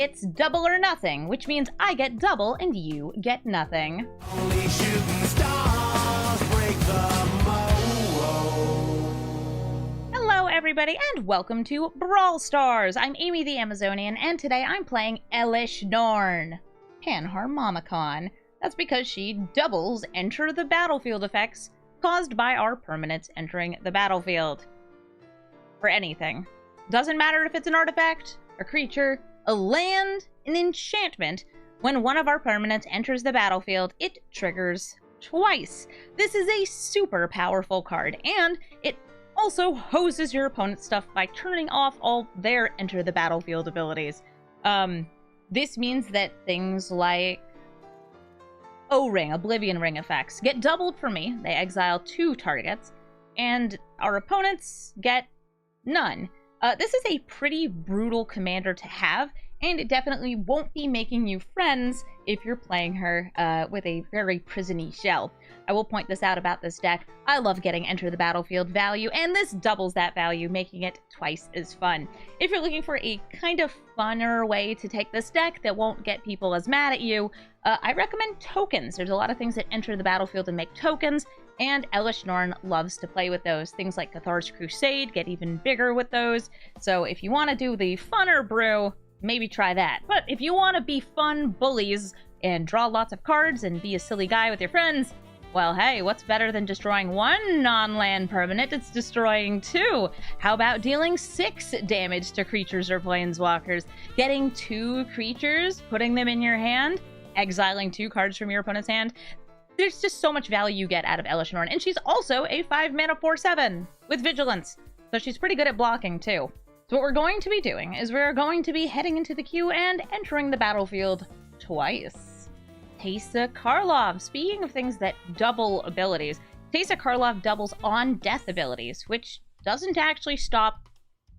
it's double or nothing, which means I get double and you get nothing. Only shooting stars break the mold. Hello everybody and welcome to Brawl Stars. I'm Amy the Amazonian and today I'm playing Elesh Norn, Panharmomicon. That's because she doubles enter the battlefield effects caused by our permanents entering the battlefield. For anything. Doesn't matter if it's an artifact, a creature, a land, an enchantment. When one of our permanents enters the battlefield, it triggers twice. This is a super powerful card, and it also hoses your opponent's stuff by turning off all their enter the battlefield abilities. This means that things like O-Ring, Oblivion Ring effects get doubled for me. They exile 2 targets, and our opponents get none. This is a pretty brutal commander to have, and it definitely won't be making you friends if you're playing her with a very prison-y shell. I will point this out about this deck. I love getting enter the battlefield value, and this doubles that value, making it twice as fun. If you're looking for a kind of funner way to take this deck that won't get people as mad at you, I recommend tokens. There's a lot of things that enter the battlefield and make tokens, and Elesh Norn loves to play with those. Things like Cathar's Crusade get even bigger with those. So if you want to do the funner brew, maybe try that. But if you want to be fun bullies and draw lots of cards and be a silly guy with your friends, well, hey, what's better than destroying 1 non-land permanent? It's destroying 2. How about dealing 6 damage to creatures or planeswalkers? Getting 2 creatures, putting them in your hand, exiling 2 cards from your opponent's hand. There's just so much value you get out of Elesh Norn, and she's also a 5-mana 4/7 with Vigilance, so she's pretty good at blocking too. So what we're going to be doing is we're going to be heading into the queue and entering the battlefield twice. Teysa Karlov. Speaking of things that double abilities, Teysa Karlov doubles on death abilities, which doesn't actually stop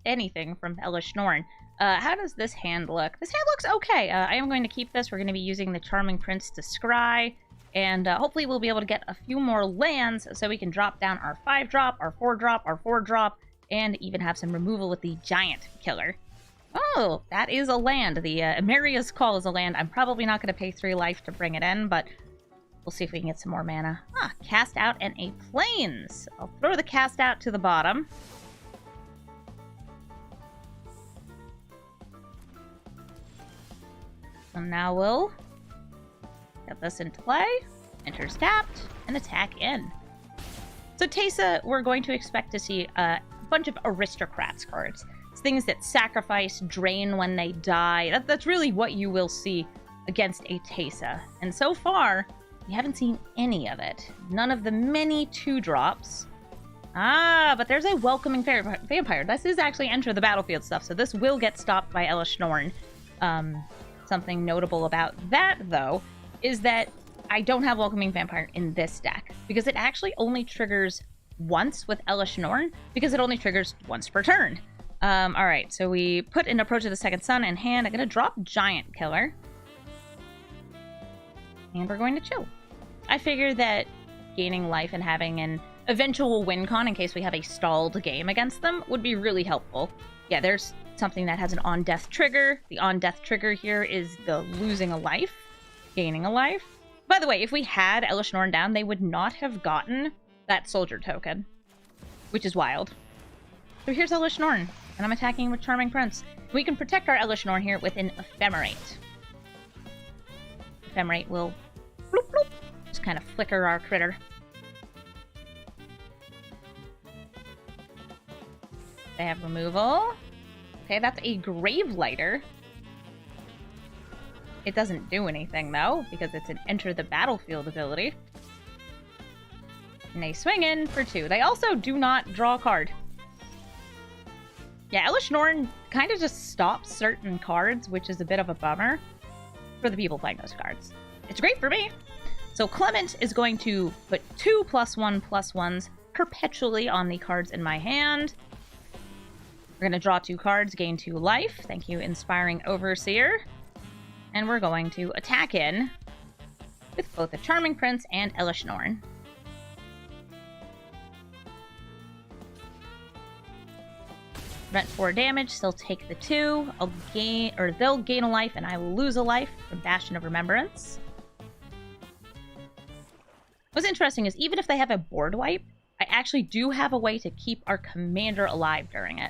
anything from Elesh Norn. How does this hand look? This hand looks okay. I am going to keep this. We're going to be using the Charming Prince to scry. And hopefully we'll be able to get a few more lands so we can drop down our 5-drop, our 4-drop, our 4-drop, and even have some removal with the Giant Killer. Oh, that is a land. The Amaria's Call is a land. I'm probably not going to pay 3 life to bring it in, but we'll see if we can get some more mana. Cast Out and a Plains. I'll throw the Cast Out to the bottom. And now we'll get this into play, enters tapped, and attack in. So Teysa, we're going to expect to see a bunch of Aristocrats cards. It's things that sacrifice, drain when they die. That's really what you will see against a Teysa. And so far, we haven't seen any of it. None of the many 2-drops. But there's a Welcoming Vampire. This is actually enter the battlefield stuff, so this will get stopped by Elesh Norn. Something notable about that, though, is that I don't have Welcoming Vampire in this deck, because it actually only triggers once with Elesh Norn, because it only triggers once per turn. Alright, so we put an Approach of the Second Sun in hand. I'm going to drop Giant Killer. And we're going to chill. I figure that gaining life and having an eventual win con in case we have a stalled game against them would be really helpful. Yeah, there's something that has an on-death trigger. The on-death trigger here is the losing a life. Gaining a life. By the way, if we had Elesh Norn down, they would not have gotten that soldier token, which is wild. So here's Elesh Norn, and I'm attacking with Charming Prince. We can protect our Elesh Norn here with an Ephemerate. Ephemerate will bloop, bloop, just kind of flicker our critter. They have removal. Okay, that's a Gravelighter. It doesn't do anything, though, because it's an enter the battlefield ability. And they swing in for 2. They also do not draw a card. Yeah, Elesh Norn kind of just stops certain cards, which is a bit of a bummer for the people playing those cards. It's great for me. So Klement is going to put 2 +1/+1s perpetually on the cards in my hand. We're going to draw 2 cards, gain 2 life. Thank you, Inspiring Overseer. And we're going to attack in with both the Charming Prince and Elesh Norn. Prevent 4 damage, they'll take the 2. They'll gain a life and I will lose a life from Bastion of Remembrance. What's interesting is even if they have a board wipe, I actually do have a way to keep our commander alive during it.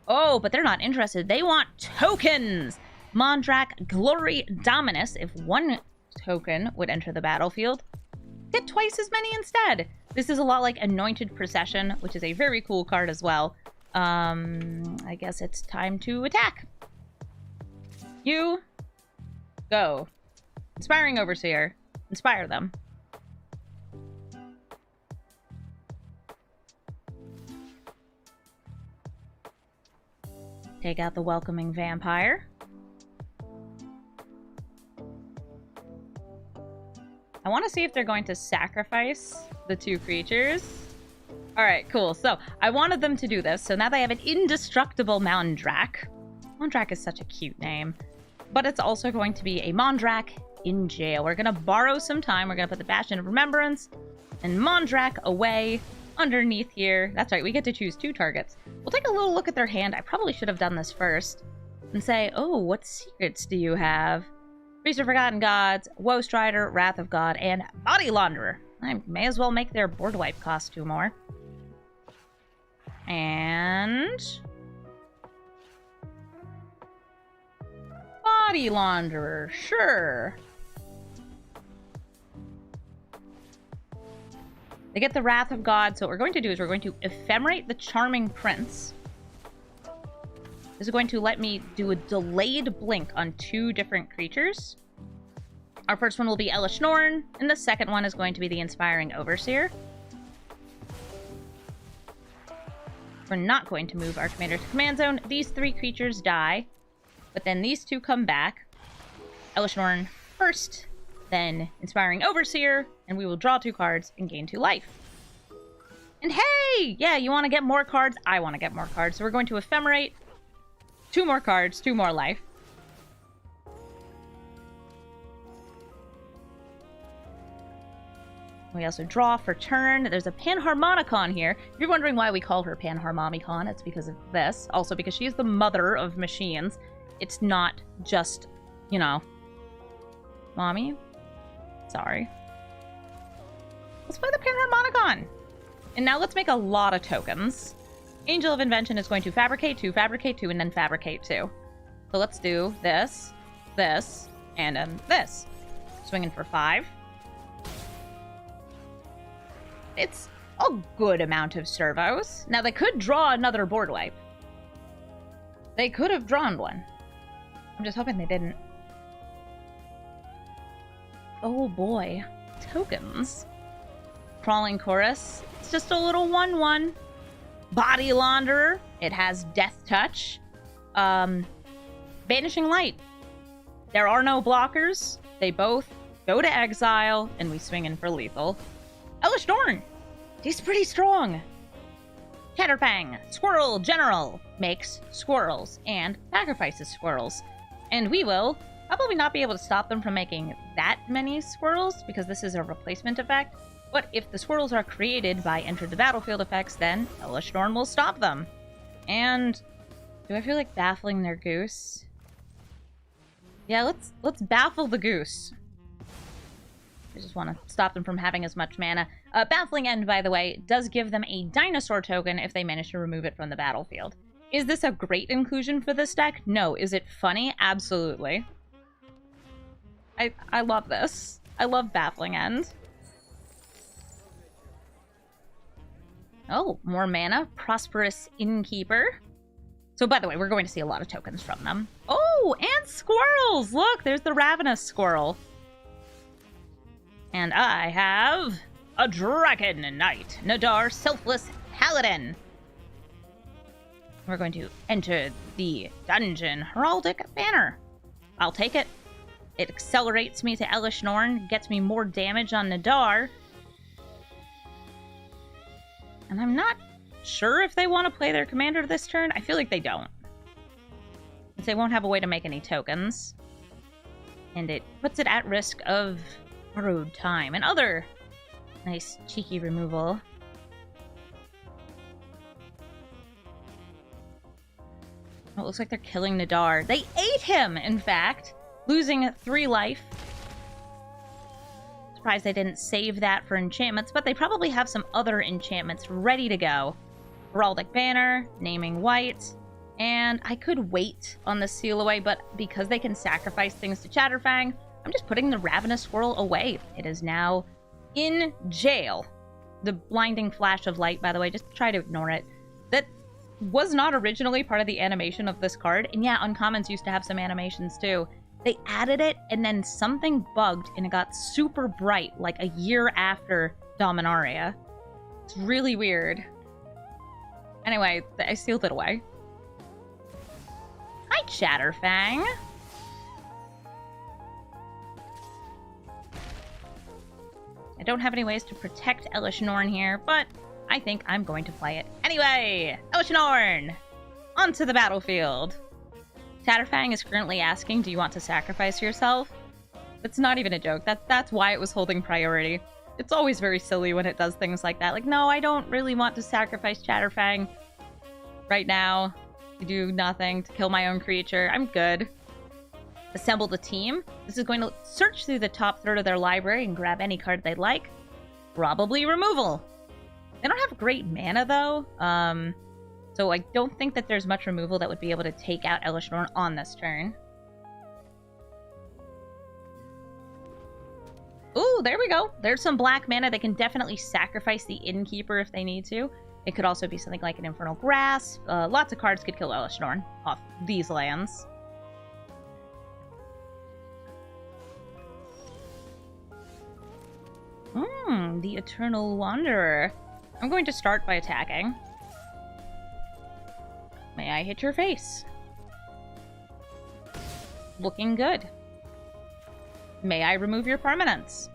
Oh, but they're not interested. They want tokens! Mondrak Glory Dominus, if 1 token would enter the battlefield, get twice as many instead. This is a lot like Anointed Procession, which is a very cool card as well. I guess it's time to attack. You go. Inspiring Overseer. Inspire them. Take out the Welcoming Vampire. I want to see if they're going to sacrifice the 2 creatures. Alright, cool. So, I wanted them to do this. So now they have an indestructible Mondrak. Mondrak is such a cute name. But it's also going to be a Mondrak in jail. We're going to borrow some time. We're going to put the Bastion of Remembrance and Mondrak away underneath here. That's right, we get to choose 2 targets. We'll take a little look at their hand. I probably should have done this first. And say, oh, what secrets do you have? Priest of Forgotten Gods, Woe Strider, Wrath of God, and Body Launderer. I may as well make their board wipe cost 2 more. And Body Launderer, sure. They get the Wrath of God, so what we're going to do is we're going to ephemerate the Charming Prince. This is going to let me do a delayed blink on 2 different creatures. Our first one will be Elesh Norn, and the second one is going to be the Inspiring Overseer. We're not going to move our commander to command zone. These 3 creatures die, but then these 2 come back. Elesh Norn first, then Inspiring Overseer, and we will draw 2 cards and gain 2 life. And hey! Yeah, you want to get more cards? I want to get more cards. So we're going to ephemerate 2 more cards, 2 more life. We also draw for turn. There's a Panharmonicon here. If you're wondering why we call her Panharmonicon, it's because of this. Also because she is the mother of machines. It's not just, you know, mommy. Sorry. Let's play the Panharmonicon. And now let's make a lot of tokens. Angel of Invention is going to fabricate 2, and then fabricate 2. So let's do this, this, and this. Swinging for 5. It's a good amount of servos. Now, they could draw another board wipe. They could have drawn one. I'm just hoping they didn't. Oh boy. Tokens. Crawling Chorus. It's just a little 1/1. Body Launderer. It has Death Touch. Banishing Light. There are no blockers. They both go to exile, and we swing in for lethal. Elesh Norn. He's pretty strong. Chatterfang. Squirrel General. Makes squirrels and sacrifices squirrels. And we will probably not be able to stop them from making that many squirrels, because this is a replacement effect. But if the squirrels are created by Enter the Battlefield effects, then Elesh Norn will stop them. And do I feel like baffling their goose? Yeah, let's baffle the goose. I just want to stop them from having as much mana. Baffling End, by the way, does give them a dinosaur token if they manage to remove it from the battlefield. Is this a great inclusion for this deck? No. Is it funny? Absolutely. I love this. I love Baffling End. Oh, more mana. Prosperous Innkeeper. So, by the way, we're going to see a lot of tokens from them. Oh, and squirrels! Look, there's the Ravenous Squirrel. And I have a Dragon Knight, Nadaar, Selfless Paladin. We're going to enter the dungeon. Heraldic Banner. I'll take it. It accelerates me to Elesh Norn, gets me more damage on Nadaar. And I'm not sure if they want to play their commander this turn. I feel like they don't. They won't have a way to make any tokens. And it puts it at risk of borrowed time and other nice cheeky removal. Oh, it looks like they're killing Nadaar. They ate him, in fact, losing 3 life. Surprised they didn't save that for enchantments, but they probably have some other enchantments ready to go. Heraldic Banner, Naming White, and I could wait on the Seal Away, but because they can sacrifice things to Chatterfang, I'm just putting the Ravenous Squirrel away. It is now in jail. The blinding flash of light, by the way, just try to ignore it. That was not originally part of the animation of this card, and yeah, uncommons used to have some animations too. They added it, and then something bugged, and it got super bright, like a year after Dominaria. It's really weird. Anyway, I sealed it away. Hi, Chatterfang. I don't have any ways to protect Elesh Norn here, but I think I'm going to play it. Anyway, Elesh Norn! Onto the battlefield. Chatterfang is currently asking, do you want to sacrifice yourself? That's not even a joke. That's why it was holding priority. It's always very silly when it does things like that. Like, no, I don't really want to sacrifice Chatterfang right now to do nothing, to kill my own creature. I'm good. Assemble the team. This is going to search through the top third of their library and grab any card they'd like. Probably removal. They don't have great mana, though. So I don't think that there's much removal that would be able to take out Elesh Norn on this turn. Ooh, there we go. There's some black mana. They can definitely sacrifice the Innkeeper if they need to. It could also be something like an Infernal Grasp. Lots of cards could kill Elesh Norn off these lands. The Eternal Wanderer. I'm going to start by attacking. May I hit your face? Looking good. May I remove your permanents?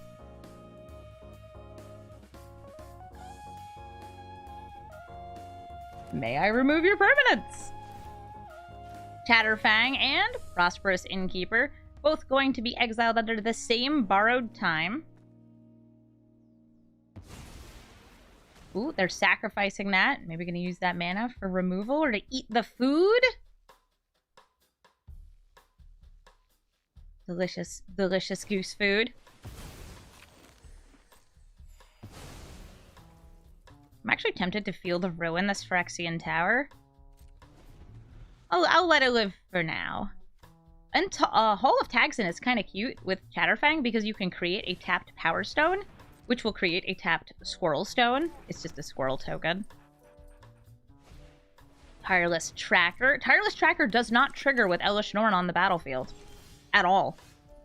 May I remove your permanents? Chatterfang and Prosperous Innkeeper, both going to be exiled under the same borrowed time. Ooh, they're sacrificing that. Maybe going to use that mana for removal or to eat the food. Delicious, delicious goose food. I'm actually tempted to Field of Ruin this Phyrexian Tower. I'll let it live for now. And Hall of Tagsin is kind of cute with Chatterfang because you can create a tapped Power Stone, which will create a tapped Squirrel Stone. It's just a squirrel token. Tireless Tracker. Tireless Tracker does not trigger with Elesh Norn on the battlefield. At all.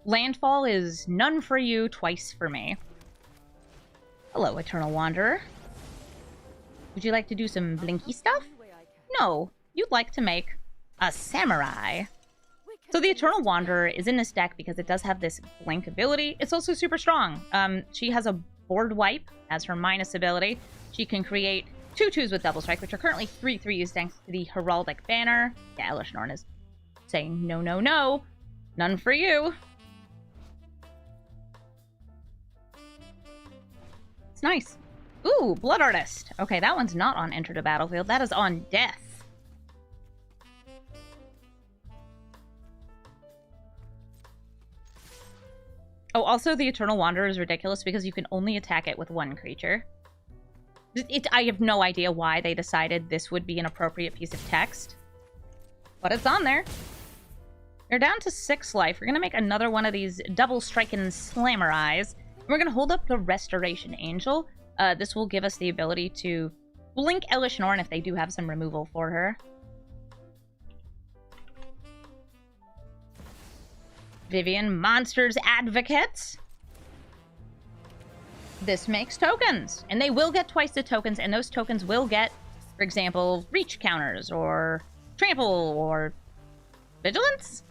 Landfall is none for you, twice for me. Hello, Eternal Wanderer. Would you like to do some blinky stuff? No, you'd like to make a samurai. So the Eternal Wanderer is in this deck because it does have this blink ability. It's also super strong. She has a board wipe as her minus ability. She can create 2/2s with Double Strike, which are currently 3/3s thanks to the Heraldic Banner. Yeah, Elesh Norn is saying no, no, no. None for you. It's nice. Ooh, Blood Artist. Okay, that one's not on Enter the Battlefield. That is on Death. Oh, also the Eternal Wanderer is ridiculous because you can only attack it with one creature. I have no idea why they decided this would be an appropriate piece of text. But it's on there. They're down to 6 life. We're going to make another one of these double striking slammer eyes. We're going to hold up the Restoration Angel. This will give us the ability to blink Elesh Norn if they do have some removal for her. Vivian, Monsters Advocate. This makes tokens, and they will get twice the tokens, and those tokens will get, for example, reach counters, or trample, or vigilance?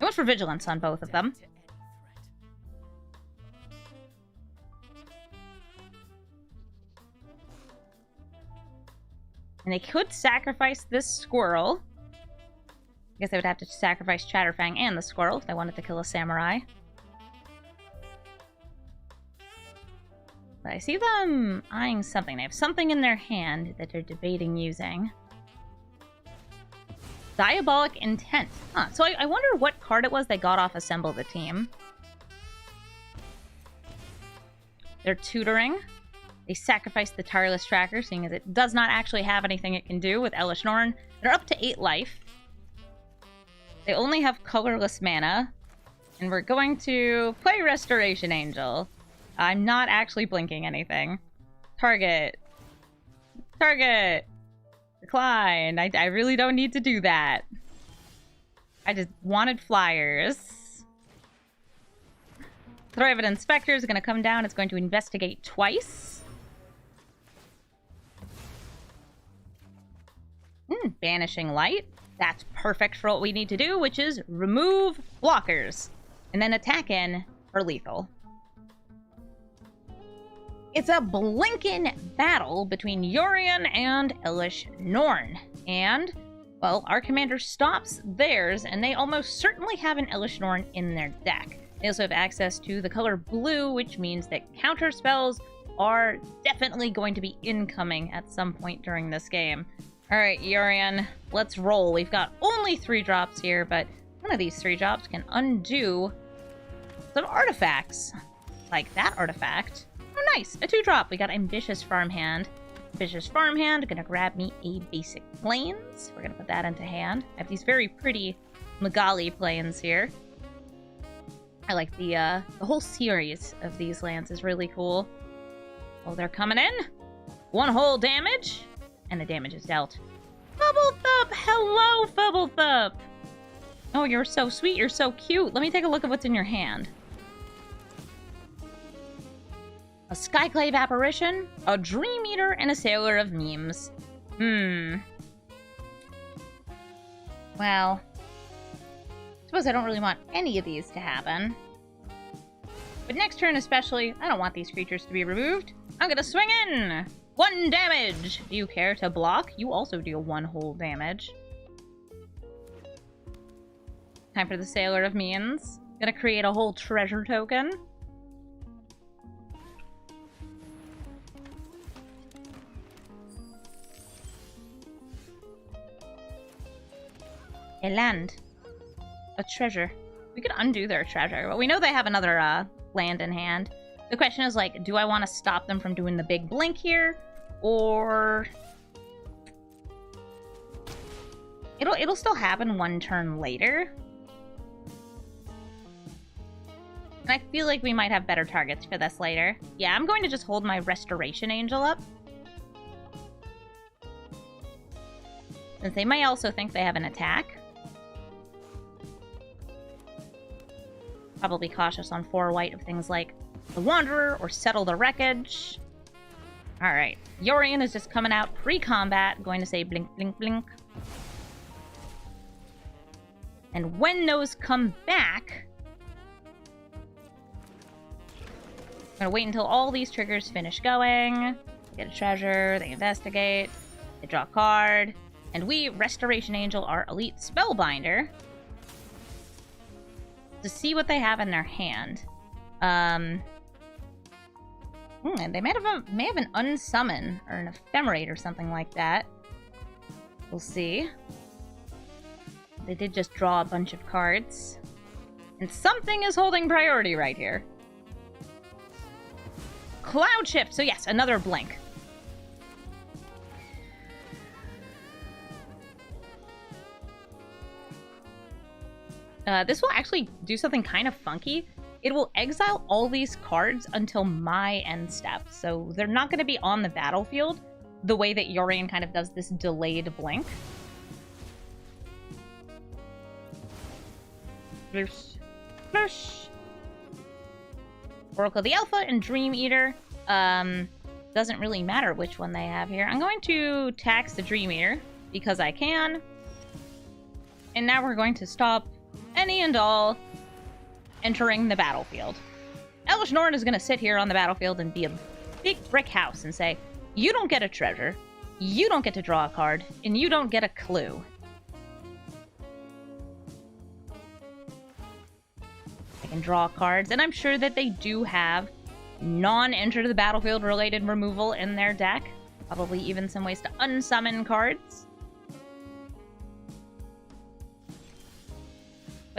I went for vigilance on both of them. And they could sacrifice this squirrel. I guess they would have to sacrifice Chatterfang and the squirrel if they wanted to kill a samurai. But I see them eyeing something. They have something in their hand that they're debating using. Diabolic Intent. Huh, so I wonder what card it was they got off Assemble the Team. They're tutoring. They sacrifice the Tireless Tracker, seeing as it does not actually have anything it can do with Elesh Norn. They're up to 8 life. They only have colorless mana. And we're going to play Restoration Angel. I'm not actually blinking anything. Target. Target. Decline. I really don't need to do that. I just wanted flyers. Thraben Inspector is going to come down. It's going to investigate twice. Banishing Light. That's perfect for what we need to do, which is remove blockers. And then attack in for lethal. It's a blinking battle between Yorion and Elesh Norn. And, well, our commander stops theirs, and they almost certainly have an Elesh Norn in their deck. They also have access to the color blue, which means that counter spells are definitely going to be incoming at some point during this game. Alright, Yorion, let's roll. We've got only 3 drops here, but one of these 3 drops can undo some artifacts. Like that artifact. Oh, nice! A 2-drop. We got Ambitious Farmhand. Ambitious Farmhand, gonna grab me a basic plains. We're gonna put that into hand. I have these very pretty Magali plains here. I like the whole series of these lands is really cool. Oh, they're coming in. 1 whole damage. And the damage is dealt. Bubblethump! Hello, Bubblethump! Oh, you're so sweet. You're so cute. Let me take a look at what's in your hand. A Skyclave Apparition, a Dream Eater, and a Sailor of Memes. Well, I suppose I don't really want any of these to happen. But next turn especially, I don't want these creatures to be removed. I'm gonna swing in! 1 damage! Do you care to block? You also deal 1 whole damage. Time for the Sailor of Memes. Gonna create a whole treasure token. A land. A treasure. We could undo their treasure, but we know they have another land in hand. The question is, like, do I want to stop them from doing the big blink here? Or... It'll still happen 1 turn later. And I feel like we might have better targets for this later. Yeah, I'm going to just hold my Restoration Angel up. Since they may also think they have an attack. Probably cautious on 4 white of things like the Wanderer or Settle the Wreckage. Alright, Yorion is just coming out pre-combat, going to say blink, blink, blink. And when those come back, I'm gonna wait until all these triggers finish going. They get a treasure, they investigate, they draw a card, and we Restoration Angel our Elite Spellbinder to see what they have in their hand. And they may have an Unsummon or an Ephemerate or something like that. We'll see. They did just draw a bunch of cards. And something is holding priority right here. Cloud Shift! So yes, another blink. This will actually do something kind of funky. It will exile all these cards until my end step. So they're not going to be on the battlefield the way that Yorion kind of does this delayed blink. Oracle the Alpha and Dream Eater. Doesn't really matter which one they have here. I'm going to tax the Dream Eater because I can. And now we're going to stop any and all entering the battlefield. Elesh Norn is going to sit here on the battlefield and be a big brick house and say, you don't get a treasure, you don't get to draw a card, and you don't get a clue. I can draw cards, and I'm sure that they do have non-enter the battlefield related removal in their deck. Probably even some ways to unsummon cards.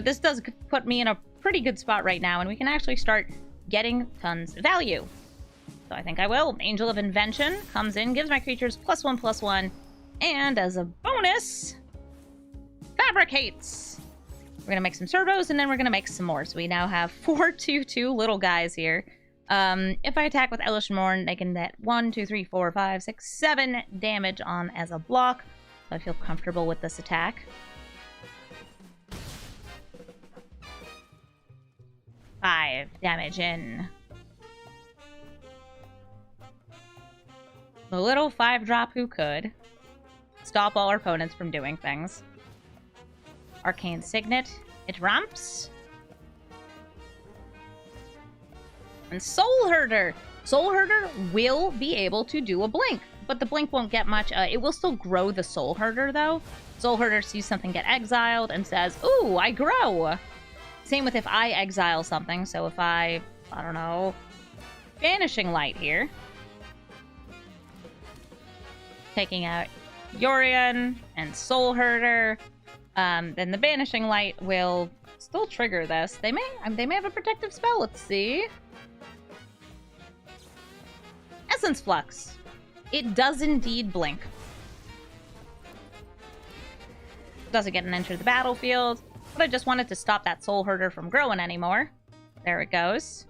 this does put me in a pretty good spot right now, and we can actually start getting tons of value. So I think I will. Angel of Invention comes in, gives my creatures +1/+1, and as a bonus, fabricates. We're going to make some servos, and then we're going to make some more. So we now have 4/2/2 little guys here. If I attack with Elesh Norn, they can get 1, 2, 3, 4, 5, 6, 7 damage on as a block. So I feel comfortable with this attack. 5 damage in. The little 5-drop who could stop all our opponents from doing things. Arcane Signet. It ramps. And Soul Herder. Soul Herder will be able to do a blink, but the blink won't get much. It will still grow the Soul Herder, though. Soul Herder sees something get exiled and says, ooh, I grow. Same with if I exile something. So if I don't know, Banishing Light here. Taking out Yorion and Soul Herder. Then the Banishing Light will still trigger this. They may have a protective spell. Let's see. Essence Flux. It does indeed blink. Doesn't get an enter the battlefield, but I just wanted to stop that Soul Herder from growing anymore. There it goes.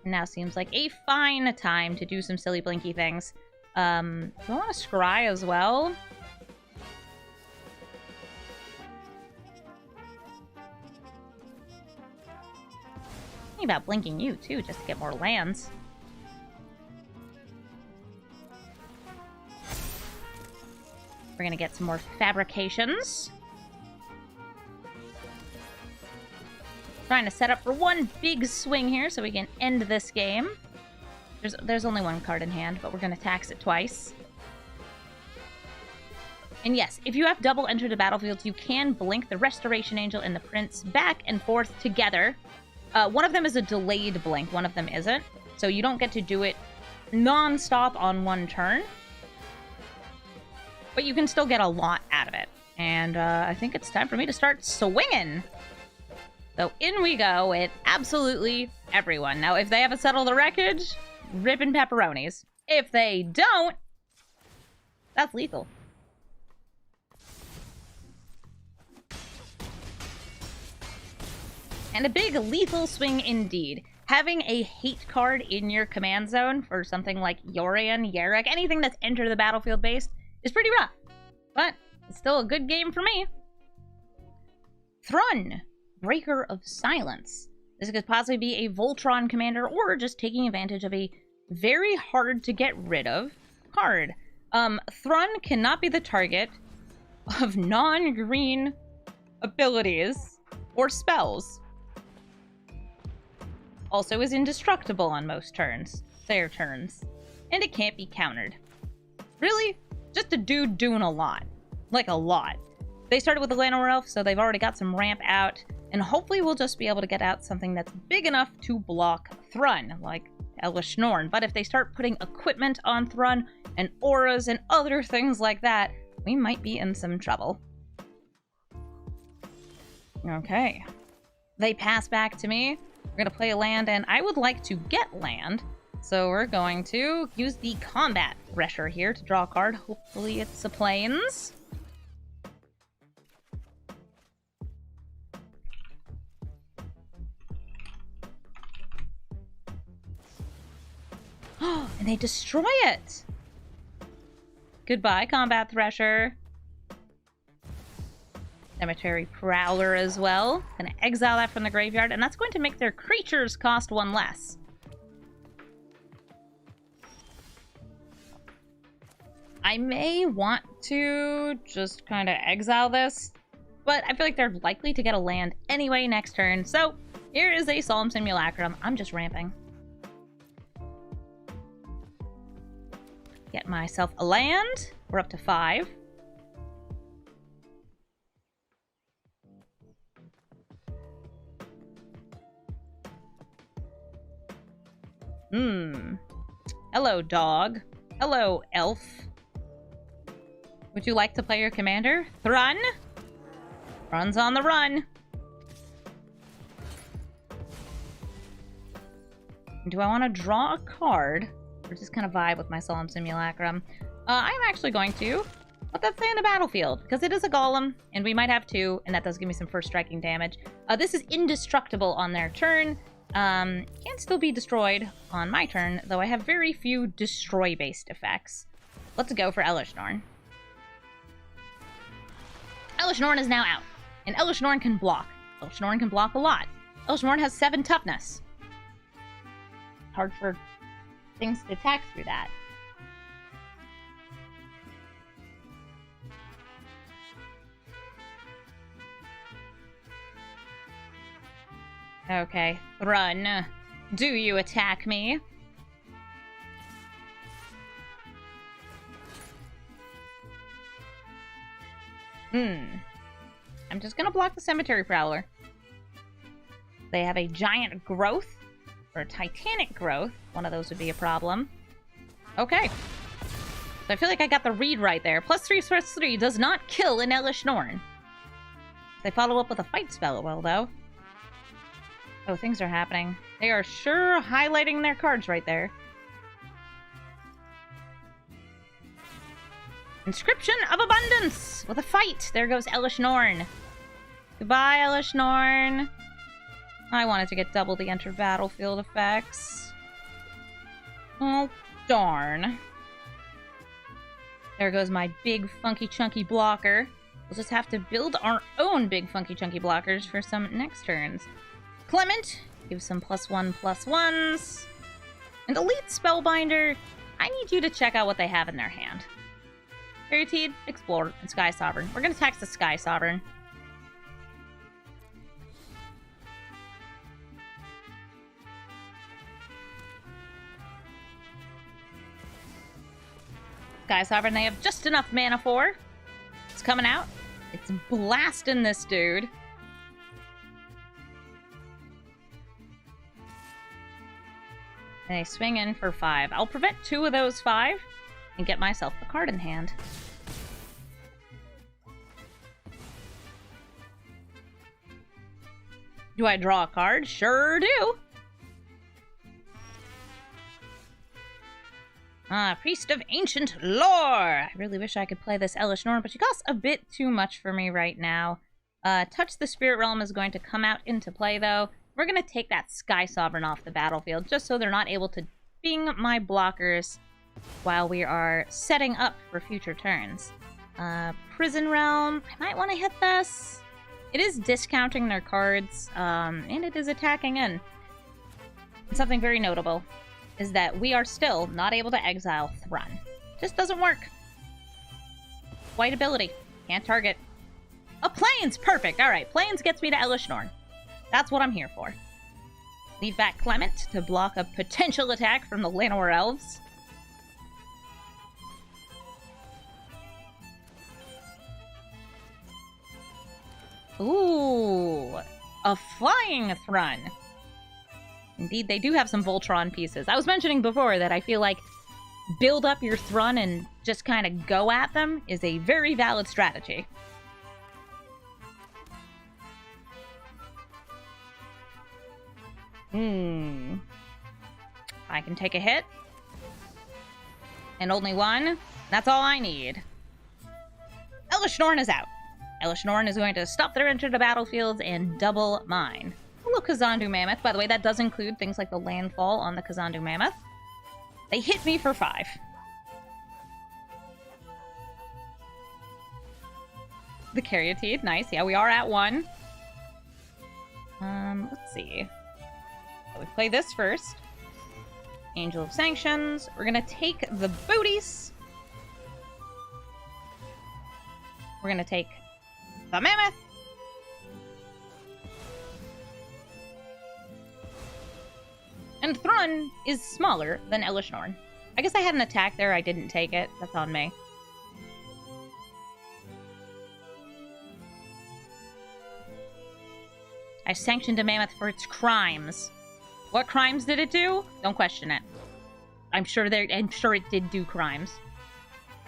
Now seems like a fine time to do some silly blinky things. Do I want to scry as well? Thinking about blinking you too, just to get more lands. We're gonna get some more fabrications. Trying to set up for one big swing here so we can end this game. There's only one card in hand, but we're going to tax it twice. And yes, if you have double enter the battlefield, you can blink the Restoration Angel and the Prince back and forth together. One of them is a delayed blink, one of them isn't. So you don't get to do it non-stop on one turn. But you can still get a lot out of it. And I think it's time for me to start swinging. So in we go with absolutely everyone. Now, if they have a Settle the Wreckage, ripping pepperonis. If they don't, that's lethal. And a big lethal swing indeed. Having a hate card in your command zone for something like Yorion, Yarek, anything that's entered the battlefield based is pretty rough. But it's still a good game for me. Thrun. Breaker of Silence. This could possibly be a Voltron commander or just taking advantage of a very hard to get rid of card. Thrun cannot be the target of non-green abilities or spells. Also is indestructible on most turns. Their turns. And it can't be countered. Really? Just a dude doing a lot. Like a lot. They started with the Llanowar Elf, so they've already got some ramp out. And hopefully we'll just be able to get out something that's big enough to block Thrun, like Elesh Norn. But if they start putting equipment on Thrun, and auras and other things like that, we might be in some trouble. Okay. They pass back to me. We're going to play a land, and I would like to get land. So we're going to use the Combat Thresher here to draw a card. Hopefully it's a Plains. Oh, and they destroy it! Goodbye, Combat Thresher. Cemetery Prowler as well. Gonna exile that from the graveyard, and that's going to make their creatures cost 1 less. I may want to just kind of exile this, but I feel like they're likely to get a land anyway next turn, so here is a Solemn Simulacrum. I'm just ramping. Get myself a land. We're up to 5. Hello, dog. Hello, elf. Would you like to play your commander? Thrun? Thrun's on the run. Do I want to draw a card? Or just kind of vibe with my Solemn Simulacrum? I'm actually going to let that stay in the battlefield, because it is a golem, and we might have two, and that does give me some first striking damage. This is indestructible on their turn. Can still be destroyed on my turn, though I have very few destroy-based effects. Let's go for Elesh Norn. Elesh Norn is now out, and Elesh Norn can block. Elesh Norn can block a lot. Elesh Norn has 7 toughness. Hard for things to attack through that. Okay, Thrun. Do you attack me? I'm just gonna block the Cemetery Prowler. They have a giant growth, or a titanic growth. One of those would be a problem. Okay. So I feel like I got the read right there. +3/+3 does not kill an Elesh Norn. They follow up with a fight spell, it will, though. Oh, things are happening. They are sure highlighting their cards right there. Inscription of Abundance! With a fight! There goes Elesh Norn. Goodbye, Elesh Norn. I wanted to get double the enter battlefield effects. Oh, darn. There goes my big, funky, chunky blocker. We'll just have to build our own big, funky, chunky blockers for some next turns. Klement, give some +1/+1s. And Elite Spellbinder, I need you to check out what they have in their hand. Caryatid, Explore, and Sky Sovereign. We're going to tax the Sky Sovereign. Sky Sovereign they have just enough mana for. It's coming out. It's blasting this dude. And I swing in for 5. I'll prevent 2 of those 5 and get myself the card in hand. Do I draw a card? Sure do! Priest of Ancient Lore! I really wish I could play this Elesh Norn, but she costs a bit too much for me right now. Touch the Spirit Realm is going to come out into play, though. We're going to take that Sky Sovereign off the battlefield, just so they're not able to bing my blockers while we are setting up for future turns. Prison Realm, I might want to hit this. It is discounting their cards, and it is attacking in. And something very notable is that we are still not able to exile Thrun. Just doesn't work. White ability. Can't target. A Plains! Perfect! Alright, Plains gets me to Elesh Norn. That's what I'm here for. Leave back Klement to block a potential attack from the Llanowar Elves. Ooh, a Flying Thrun. Indeed, they do have some Voltron pieces. I was mentioning before that I feel like build up your Thrun and just kind of go at them is a very valid strategy. I can take a hit. And only one. That's all I need. Elesh Norn is out. Elesh Norn is going to stop their enter the battlefield and double mine. Hello, Kazandu Mammoth. By the way, that does include things like the landfall on the Kazandu Mammoth. They hit me for 5. The Caryatid, nice. Yeah, we are at 1. Let's see. So we play this first. Angel of Sanctions. We're gonna take the booties. We're gonna take the Mammoth. And Thrun is smaller than Elesh Norn. I guess I had an attack there, I didn't take it. That's on me. I sanctioned a Mammoth for its crimes. What crimes did it do? Don't question it. I'm sure it did do crimes.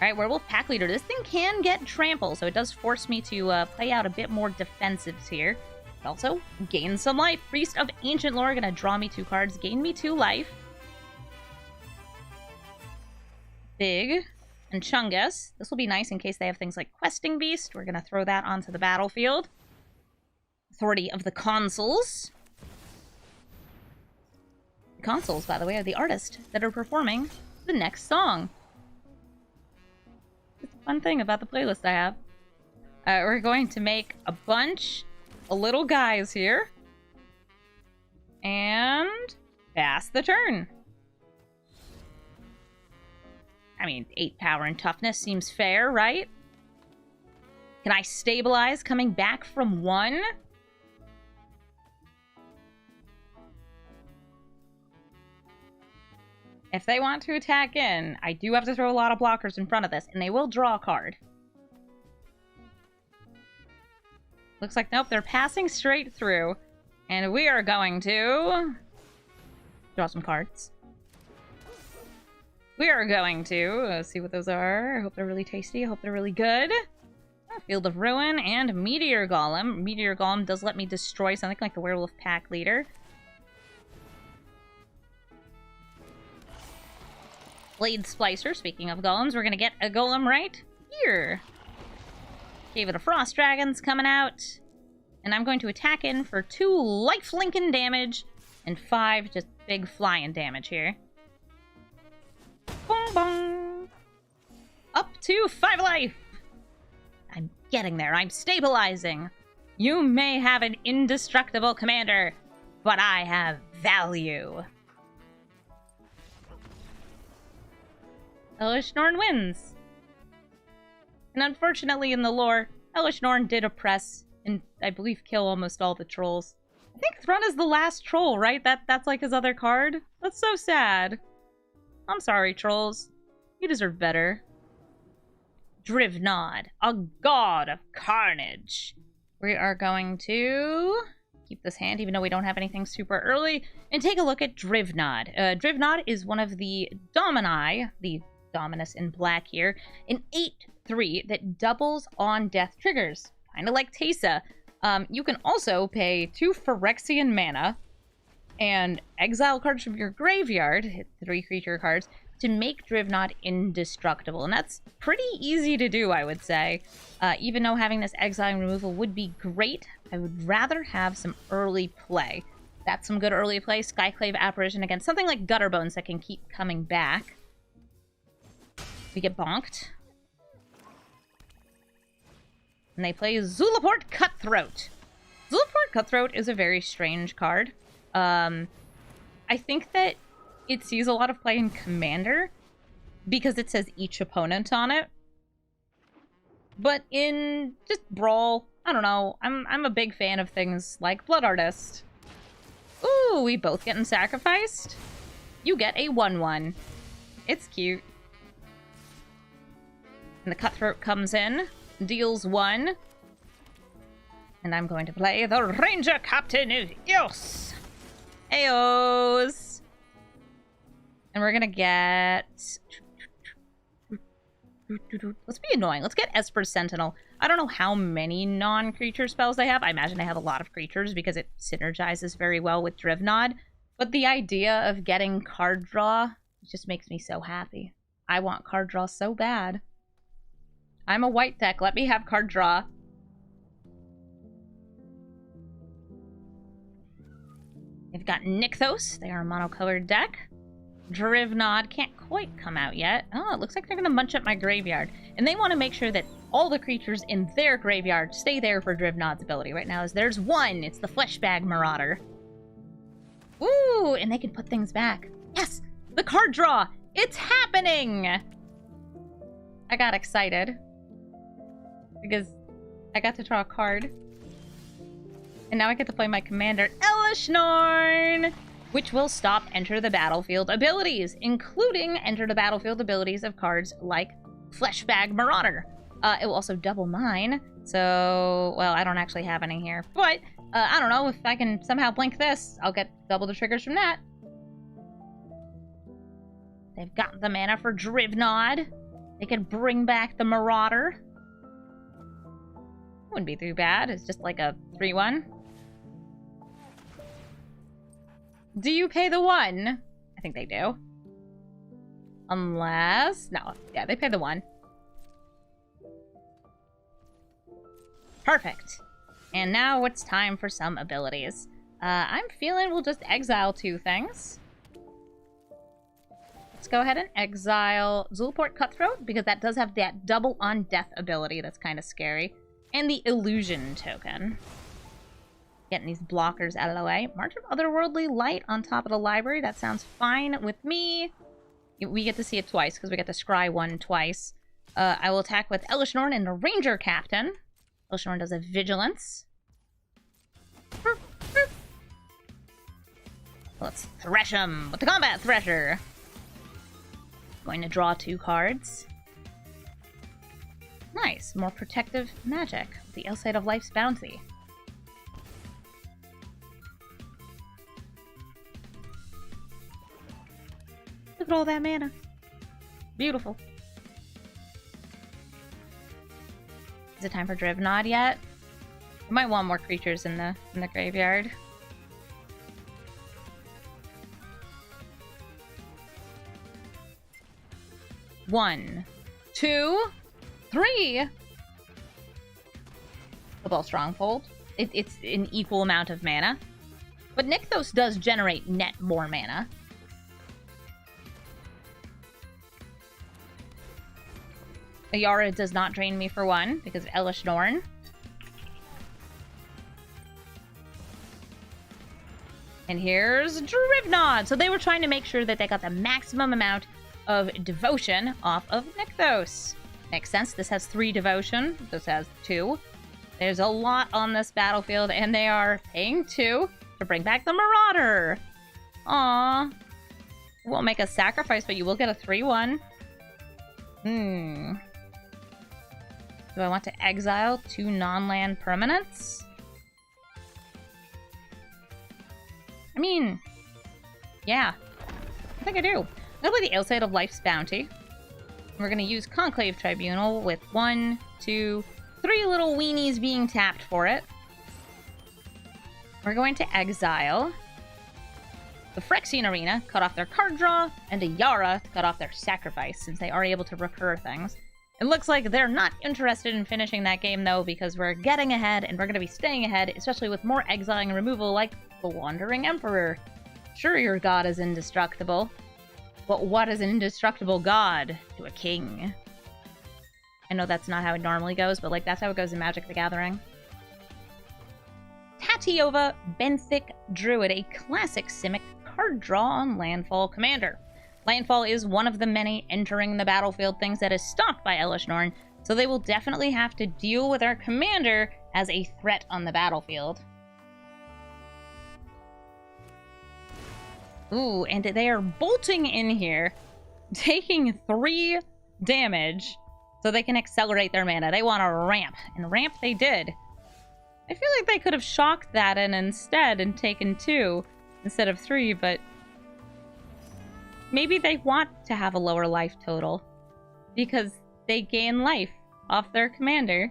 Alright, Werewolf Pack Leader. This thing can get trample, so it does force me to play out a bit more defensives here. But also, gain some life. Priest of Ancient Lore, gonna draw me 2 cards, gain me 2 life. Big. And Chungus. This will be nice in case they have things like Questing Beast. We're gonna throw that onto the battlefield. Authority of the Consuls. The Consuls, by the way, are the artists that are performing the next song. It's a fun thing about the playlist I have. We're going to make a bunch of little guys here. And pass the turn. I mean, 8 power and toughness seems fair, right? Can I stabilize coming back from 1? If they want to attack in, I do have to throw a lot of blockers in front of this, and they will draw a card. Looks like, nope, they're passing straight through. And we are going to draw some cards. We are going to see what those are. I hope they're really tasty. I hope they're really good. Field of Ruin and Meteor Golem. Meteor Golem does let me destroy something like the Werewolf Pack Leader. Blade Splicer. Speaking of golems, we're going to get a golem right here. Gave it a Frost Dragon's coming out. And I'm going to attack in for 2 lifelinking damage and 5 just big flying damage here. Boom, boom. Up to 5 life. I'm getting there. I'm stabilizing. You may have an indestructible commander, but I have value. Elesh Norn wins. And unfortunately in the lore, Elesh Norn did oppress and I believe kill almost all the trolls. I think Thrun is the last troll, right? That's like his other card? That's so sad. I'm sorry, trolls. You deserve better. Drivnod, a god of carnage. We are going to keep this hand, even though we don't have anything super early, and take a look at Drivnod. Drivnod is one of the Domini, the Dominus in black here, an 8/3 that doubles on death triggers, kind of like Teysa. You can also pay 2 Phyrexian mana and exile cards from your graveyard, hit 3 creature cards, to make Drivnod indestructible. And that's pretty easy to do, I would say. Even though having this exiling removal would be great, I would rather have some early play. That's some good early play. Skyclave Apparition against something like Gutterbones that can keep coming back. We get bonked. And they play Zulaport Cutthroat. Zulaport Cutthroat is a very strange card. I think that it sees a lot of play in Commander because it says each opponent on it. But in just Brawl, I don't know. I'm a big fan of things like Blood Artist. Ooh, we both getting sacrificed. You get a 1/1. It's cute. And the Cutthroat comes in, deals 1. And I'm going to play the Ranger Captain of Eos. Aos. And we're gonna get... Let's be annoying. Let's get Esper Sentinel. I don't know how many non-creature spells they have. I imagine they have a lot of creatures because it synergizes very well with Drivnod. But the idea of getting card draw just makes me so happy. I want card draw so bad. I'm a white deck. Let me have card draw. They've got Nykthos. They are a monocolored deck. Drivnod can't quite come out yet. Oh, it looks like they're going to munch up my graveyard. And they want to make sure that all the creatures in their graveyard stay there for Drivnod's ability. Right now, there's 1. It's the Fleshbag Marauder. Ooh, and they can put things back. Yes! The card draw! It's happening! I got excited. Because I got to draw a card. And now I get to play my commander, Elesh Norn! Which will stop enter the battlefield abilities, including enter the battlefield abilities of cards like Fleshbag Marauder. It will also double mine, so, well, I don't actually have any here. But, I don't know, if I can somehow blink this, I'll get double the triggers from that. They've got the mana for Drivnod. They could bring back the Marauder. Wouldn't be too bad. It's just like a 3-1. Do you pay the 1? I think they do. Unless... No. Yeah, they pay the 1. Perfect. And now it's time for some abilities. I'm feeling we'll just exile 2 things. Let's go ahead and exile Zulport Cutthroat, because that does have that double on death ability that's kind of scary. And the Illusion token. Getting these blockers out of the way. March of Otherworldly Light on top of the library. That sounds fine with me. We get to see it twice, because we get to scry 1 twice. I will attack with Elesh Norn and the Ranger Captain. Elesh Norn does a Vigilance. Let's thresh him with the Combat Thresher. Going to draw 2 cards. Nice. More protective magic. The Elside of Life's Bounty. Look at all that mana. Beautiful. Is it time for Drivnod yet? We might want more creatures in the graveyard. One, 2, 3. Cabal Stronghold. It's an equal amount of mana. But Nykthos does generate net more mana. Ayara does not drain me for 1 because of Elesh Norn. And here's Drivnod. So they were trying to make sure that they got the maximum amount of devotion off of Nykthos. Makes sense. This has 3 devotion. This has 2. There's a lot on this battlefield, and they are paying 2 to bring back the Marauder. Aww. Won't make a sacrifice, but you will get a 3-1. Do I want to exile 2 non-land permanents? I mean, yeah. I think I do. I'm gonna play the Elside of Life's Bounty. We're gonna use Conclave Tribunal with 1, 2, 3 little weenies being tapped for it. We're going to exile the Phyrexian Arena, cut off their card draw, and a Yara to cut off their sacrifice, since they are able to recur things. It looks like they're not interested in finishing that game, though, because we're getting ahead, and we're going to be staying ahead, especially with more exiling and removal like the Wandering Emperor. Sure, your god is indestructible, but what is an indestructible god to a king? I know that's not how it normally goes, but like that's how it goes in Magic the Gathering. Tatiova Benthic Druid, a classic Simic card draw on Landfall Commander. Landfall is one of the many entering the battlefield things that is stopped by Elesh Norn, so they will definitely have to deal with our commander as a threat on the battlefield. Ooh, and they are bolting in here, taking 3 damage so they can accelerate their mana. They want a ramp, and ramp they did. I feel like they could have shocked that in instead and taken 2 instead of 3, but maybe they want to have a lower life total because they gain life off their commander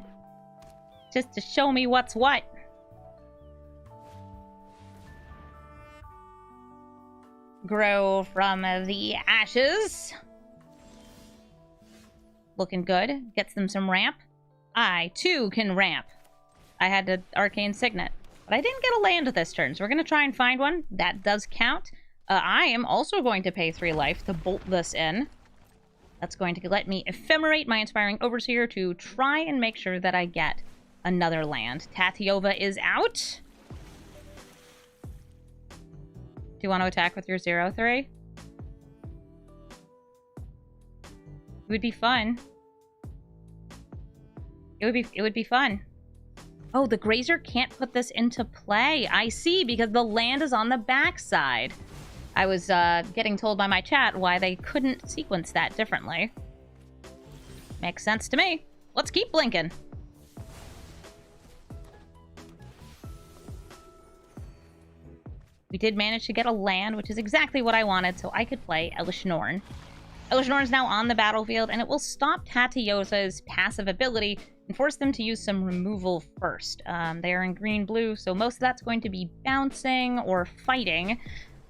just to show me what's what. Grow from the ashes. Looking good. Gets them some ramp. I, too, can ramp. I had an Arcane Signet, but I didn't get a land this turn, so we're going to try and find one. That does count. I am also going to pay 3 life to bolt this in. That's going to let me ephemerate my Inspiring Overseer to try and make sure that I get another land. Tatiova is out. Do you want to attack with your 0/3? It would be fun. It would be fun. Oh, the Grazer can't put this into play. I see, because the land is on the backside. I was getting told by my chat why they couldn't sequence that differently. Makes sense to me. Let's keep blinking. We did manage to get a land, which is exactly what I wanted, so I could play Elesh Norn. Elesh Norn is now on the battlefield, and it will stop Tatiosa's passive ability and force them to use some removal first. They are in green-blue, so most of that's going to be bouncing or fighting.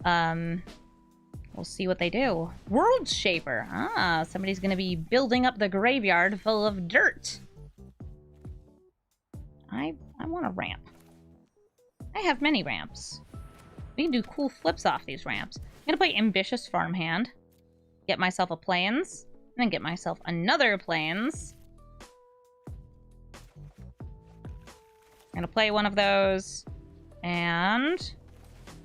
We'll see what they do. World Shaper. Ah, somebody's going to be building up the graveyard full of dirt. I want a ramp. I have many ramps. We can do cool flips off these ramps. I'm going to play Ambitious Farmhand. Get myself a Plains. And then get myself another Plains. I'm going to play one of those. And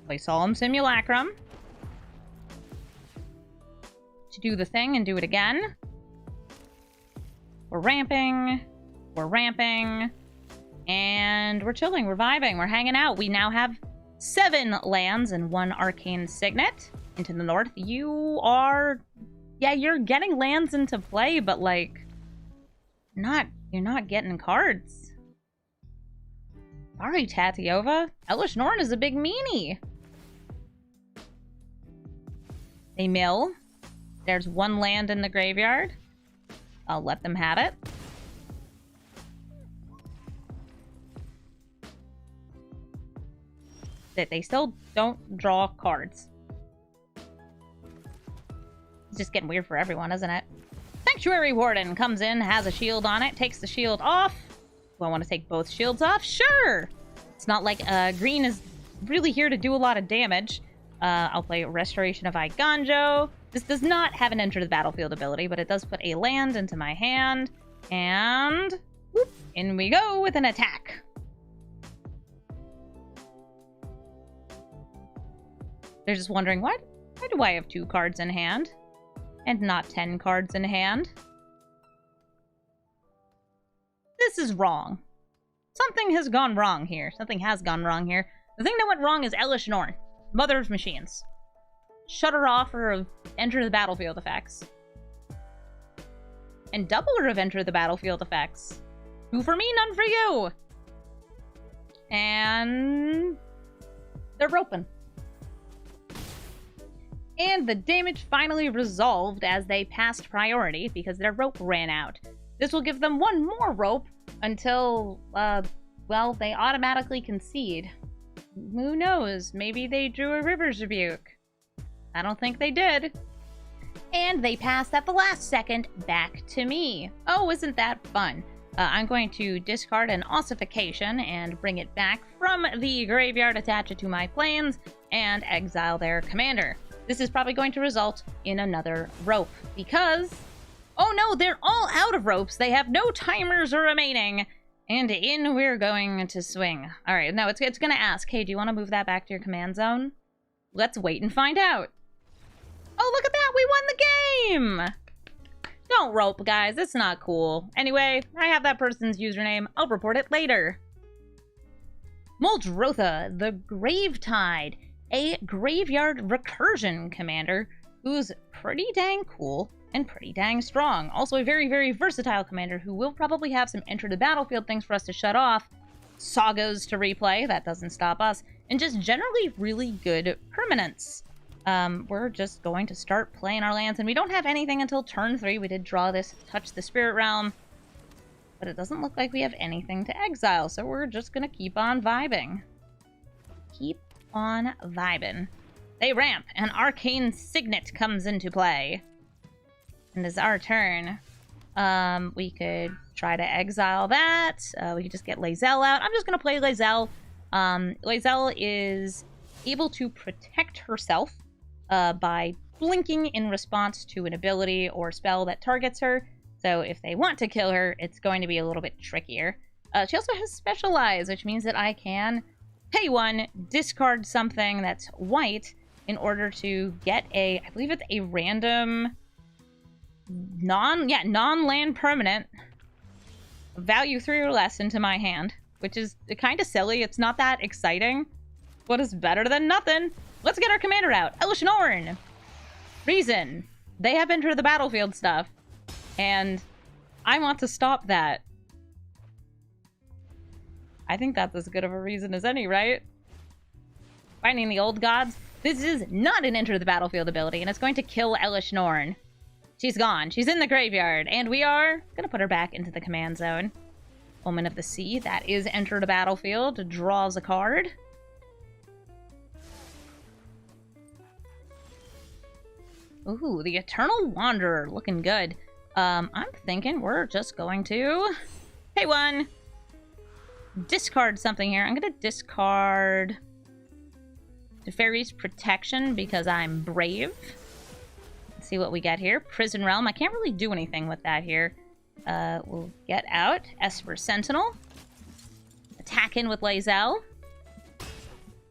play Solemn Simulacrum. To do the thing and do it again. We're ramping. We're ramping. And we're chilling. We're vibing. We're hanging out. We now have 7 lands and 1 arcane signet into the north. You are... Yeah, you're getting lands into play, but, like... You're not getting cards. Sorry, Tatiova. Elesh Norn is a big meanie. They mill. There's 1 land in the graveyard. I'll let them have it. They still don't draw cards. It's just getting weird for everyone, isn't it? Sanctuary Warden comes in, has a shield on it, takes the shield off. Do I want to take both shields off? Sure! It's not like green is really here to do a lot of damage. I'll play Restoration of Iganjo. This does not have an enter the battlefield ability, but it does put a land into my hand. And whoop, in we go with an attack. They're just wondering, why do I have 2 cards in hand? And not 10 cards in hand? This is wrong. Something has gone wrong here. Something has gone wrong here. The thing that went wrong is Elesh Norn, Mother of Machines. Shut her off of Enter the Battlefield effects. And double her of Enter the Battlefield effects. 2 for me, none for you! And... they're roping. And the damage finally resolved as they passed priority because their rope ran out. This will give them 1 more rope until, well, they automatically concede. Who knows? Maybe they drew a River's Rebuke. I don't think they did. And they passed at the last second back to me. Oh, isn't that fun? I'm going to discard an Ossification and bring it back from the graveyard, attach it to my Plains, and exile their commander. This is probably going to result in another rope because... oh no, they're all out of ropes. They have no timers remaining. And in we're going to swing. Alright, no, it's going to ask, hey, do you want to move that back to your command zone? Let's wait and find out. Oh, look at that! We won the game! Don't rope, guys. It's not cool. Anyway, I have that person's username. I'll report it later. Muldrotha, the Gravetide. A graveyard recursion commander who's pretty dang cool and pretty dang strong. Also a very, very versatile commander who will probably have some enter the battlefield things for us to shut off, sagas to replay, that doesn't stop us, and just generally really good permanents. We're just going to start playing our lands, and we don't have anything until turn 3. We did draw this, touch the Spirit Realm, but it doesn't look like we have anything to exile, so we're just gonna keep on vibing. Keep on vibing. They ramp, and Arcane Signet comes into play. And it's our turn. We could try to exile that. We could just get Lae'zel out. I'm just going to play Lae'zel. Lae'zel is able to protect herself by blinking in response to an ability or spell that targets her. So if they want to kill her, it's going to be a little bit trickier. She also has Specialize, which means that I can pay 1, discard something that's white in order to get a, I believe it's a random non-land permanent value 3 or less into my hand, which is kind of silly. It's not that exciting, but it's better than nothing. Let's get our commander out. Elesh Norn. Reason. They have Enter the Battlefield stuff, and I want to stop that. I think that's as good of a reason as any, right? Finding the Old Gods. This is not an Enter the Battlefield ability, and it's going to kill Elesh Norn. She's gone. She's in the graveyard. And we are going to put her back into the command zone. Omen of the Sea. That is enter the battlefield. Draws a card. Ooh, the Eternal Wanderer. Looking good. I'm thinking we're just going to pay one. Discard something here. I'm going to discard Teferi's Protection because I'm brave. Let's see what we get here. Prison Realm. I can't really do anything with that here. We'll get out Esper Sentinel. Attack in with Lae'zel.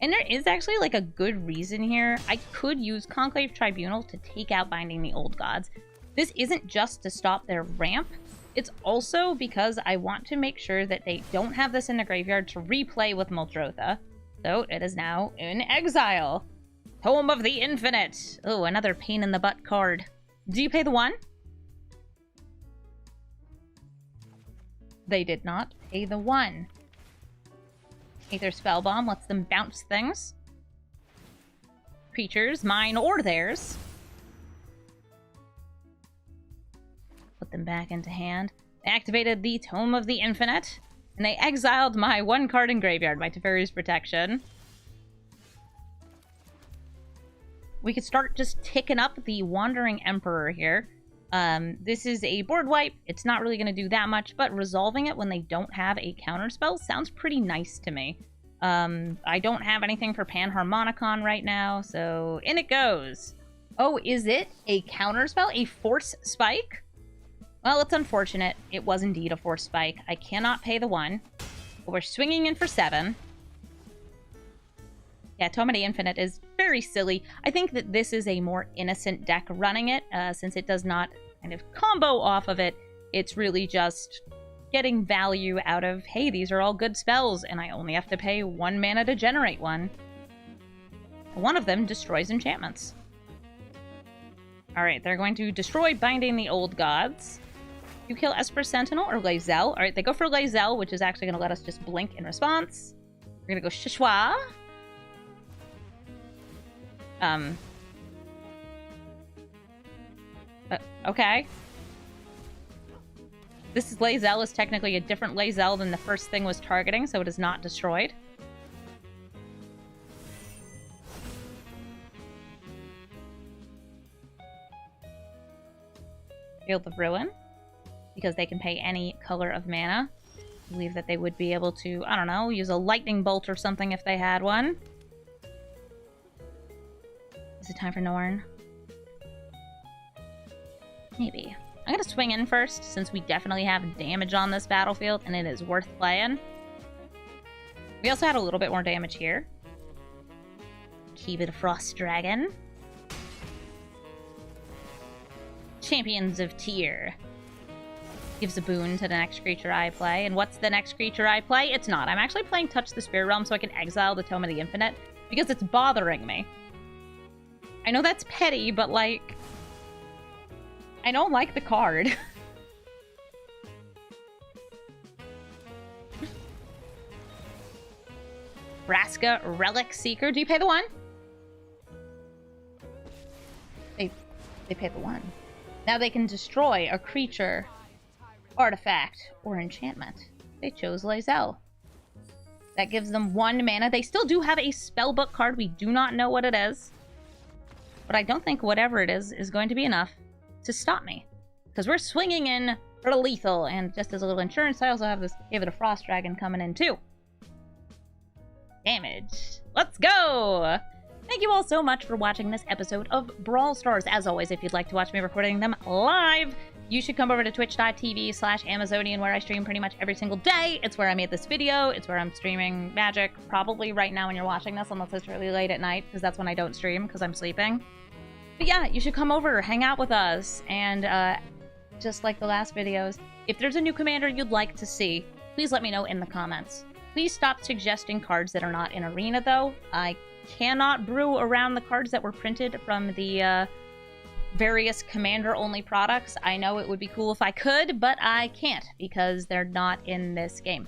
And there is actually like a good reason here. I could use Conclave Tribunal to take out Binding the Old Gods. This isn't just to stop their ramp. It's also because I want to make sure that they don't have this in the graveyard to replay with Muldrotha. So it is now in exile. Tome of the Infinite. Oh, another pain in the butt card. Do you pay the 1? They did not pay the 1. Aether Spellbomb lets them bounce things. Creatures, mine or theirs. Put them back into hand. They activated the Tome of the Infinite. And they exiled my 1 card in graveyard, my Teferi's Protection. We could start just ticking up the Wandering Emperor here. This is a board wipe. It's not really going to do that much, but resolving it when they don't have a counterspell sounds pretty nice to me. I don't have anything for Panharmonicon right now, so in it goes. Oh, is it a counterspell? A Force Spike? Well, it's unfortunate. It was indeed a Force Spike. I cannot pay the 1. But we're swinging in for 7. Yeah, Tome of the Infinite is very silly. I think that this is a more innocent deck running it, since it does not kind of combo off of it. It's really just getting value out of, hey, these are all good spells, and I only have to pay 1 mana to generate one. One of them destroys enchantments. Alright, they're going to destroy Binding the Old Gods. You kill Esper Sentinel or Lae'zel. Alright, they go for Lae'zel, which is actually going to let us just blink in response. We're going to go Shishwa. Okay. This Lae'zel is technically a different Lae'zel than the first thing was targeting, so it is not destroyed. Field of Ruin, because they can pay any color of mana. I believe that they would be able to, I don't know, use a lightning bolt or something if they had one. Is it time for Norn? Maybe. I'm gonna swing in first, since we definitely have damage on this battlefield, and it is worth playing. We also had a little bit more damage here. Keep it a Frost Dragon. Champions of Tyr. Gives a boon to the next creature I play. And what's the next creature I play? It's not. I'm actually playing Touch the Spirit Realm so I can exile the Tome of the Infinite, because it's bothering me. I know that's petty, but, like, I don't like the card. Vraska Relic Seeker. Do you pay the 1? They pay the 1. Now they can destroy a creature, artifact, or enchantment. They chose Lae'zel. That gives them 1 mana. They still do have a spellbook card. We do not know what it is. But I don't think whatever it is going to be enough to stop me. Because we're swinging in for lethal. And just as a little insurance, I also have this Give It a Frost Dragon coming in too. Damage. Let's go! Thank you all so much for watching this episode of Brawl Stars. As always, if you'd like to watch me recording them live, you should come over to twitch.tv/Amazonian, where I stream pretty much every single day. It's where I made this video. It's where I'm streaming Magic, probably right now when you're watching this, unless it's really late at night, because that's when I don't stream, because I'm sleeping. But yeah, you should come over, hang out with us, and just like the last videos, if there's a new commander you'd like to see, please let me know in the comments. Please stop suggesting cards that are not in Arena, though. I cannot brew around the cards that were printed from the various commander-only products. I know it would be cool if I could, but I can't, because they're not in this game.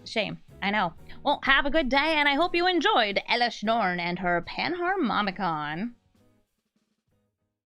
Shame. I know. Well, have a good day, and I hope you enjoyed Elesh Norn and her Panharmonicon.